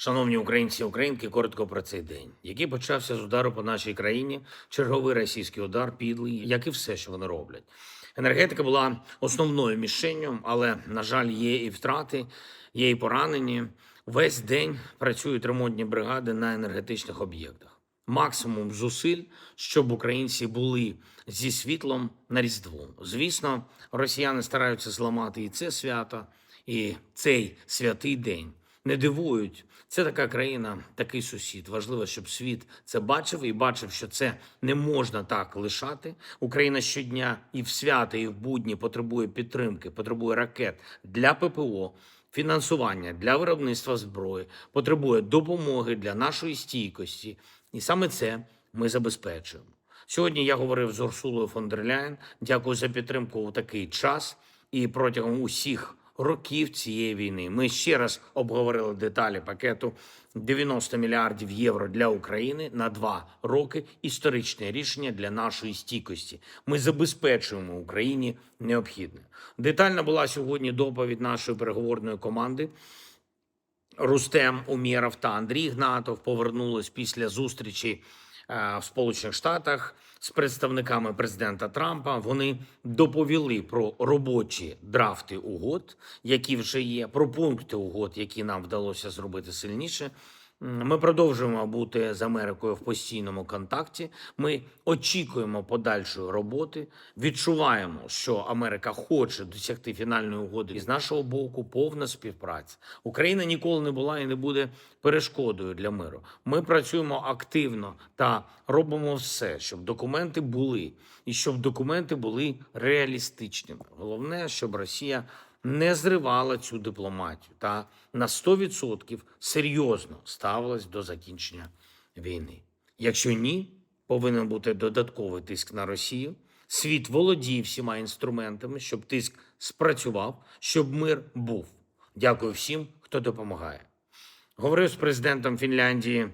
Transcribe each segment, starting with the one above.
Шановні українці і українки, коротко про цей день, який почався з удару по нашій країні, черговий російський удар, підлий, як і все, що вони роблять. Енергетика була основною мішенню, але, на жаль, є і втрати, є і поранені. Весь день працюють ремонтні бригади на енергетичних об'єктах. Максимум зусиль, щоб українці були зі світлом на Різдво. Звісно, росіяни стараються зламати і це свято, і цей святий день. Не дивують. Це така країна, такий сусід. Важливо, щоб світ це бачив і бачив, що це не можна так лишати. Україна щодня і в свята, і в будні потребує підтримки, потребує ракет для ППО, фінансування для виробництва зброї, потребує допомоги для нашої стійкості. І саме це ми забезпечуємо. Сьогодні я говорив з Урсулою фон дер Ляєн. Дякую за підтримку у такий час і протягом усіх років цієї війни. Ми ще раз обговорили деталі пакету 90 мільярдів євро для України на 2 роки. Історичне рішення для нашої стійкості. Ми забезпечуємо Україні необхідне. Детальна була сьогодні доповідь нашої переговорної команди. Рустем Умєров та Андрій Гнатов повернулись після зустрічі в Сполучених Штатах з представниками президента Трампа. Вони доповіли про робочі драфти угод, які вже є, про пункти угод, які нам вдалося зробити сильніше. Ми продовжуємо бути з Америкою в постійному контакті. Ми очікуємо подальшої роботи, відчуваємо, що Америка хоче досягти фінальної угоди. І з нашого боку повна співпраця. Україна ніколи не була і не буде перешкодою для миру. Ми працюємо активно та робимо все, щоб документи були, і щоб документи були реалістичними. Головне, щоб Росія не зривала цю дипломатію та на 100% серйозно ставилась до закінчення війни. Якщо ні, повинен бути додатковий тиск на Росію. Світ володіє всіма інструментами, щоб тиск спрацював, щоб мир був. Дякую всім, хто допомагає. Говорив з президентом Фінляндії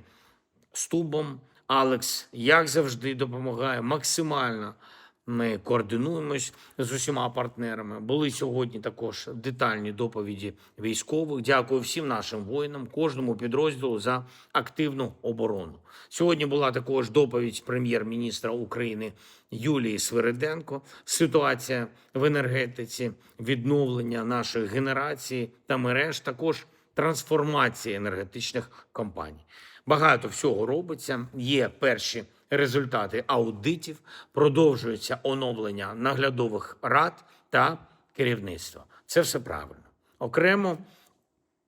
Стубом. Алекс, як завжди, допомагає максимально. Ми координуємось з усіма партнерами. Були сьогодні також детальні доповіді військових. Дякую всім нашим воїнам, кожному підрозділу за активну оборону. Сьогодні була також доповідь прем'єр-міністра України Юлії Свириденко. Ситуація в енергетиці, відновлення нашої генерації та мереж, також трансформація енергетичних компаній. Багато всього робиться, є перші результати аудитів, продовжується оновлення наглядових рад та керівництва. Це все правильно. Окремо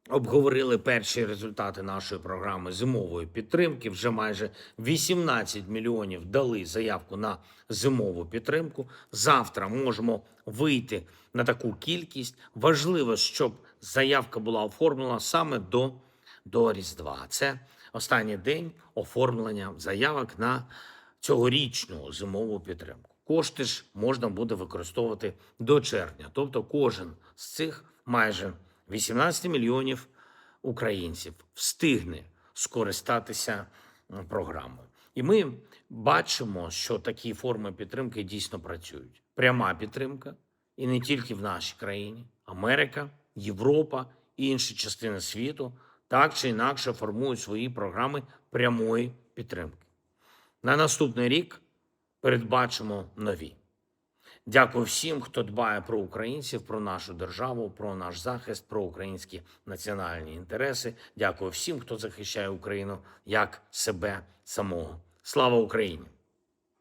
обговорили перші результати нашої програми зимової підтримки. Вже майже 18 мільйонів дали заявку на зимову підтримку. Завтра можемо вийти на таку кількість. Важливо, щоб заявка була оформлена саме до Різдва. Це останній день оформлення заявок на цьогорічну зимову підтримку. Кошти ж можна буде використовувати до червня. Тобто кожен з цих майже 18 мільйонів українців встигне скористатися програмою. І ми бачимо, що такі форми підтримки дійсно працюють. Пряма підтримка, і не тільки в нашій країні. Америка, Європа і інші частини світу так чи інакше формують свої програми прямої підтримки. На наступний рік передбачимо нові. Дякую всім, хто дбає про українців, про нашу державу, про наш захист, про українські національні інтереси. Дякую всім, хто захищає Україну як себе самого. Слава Україні!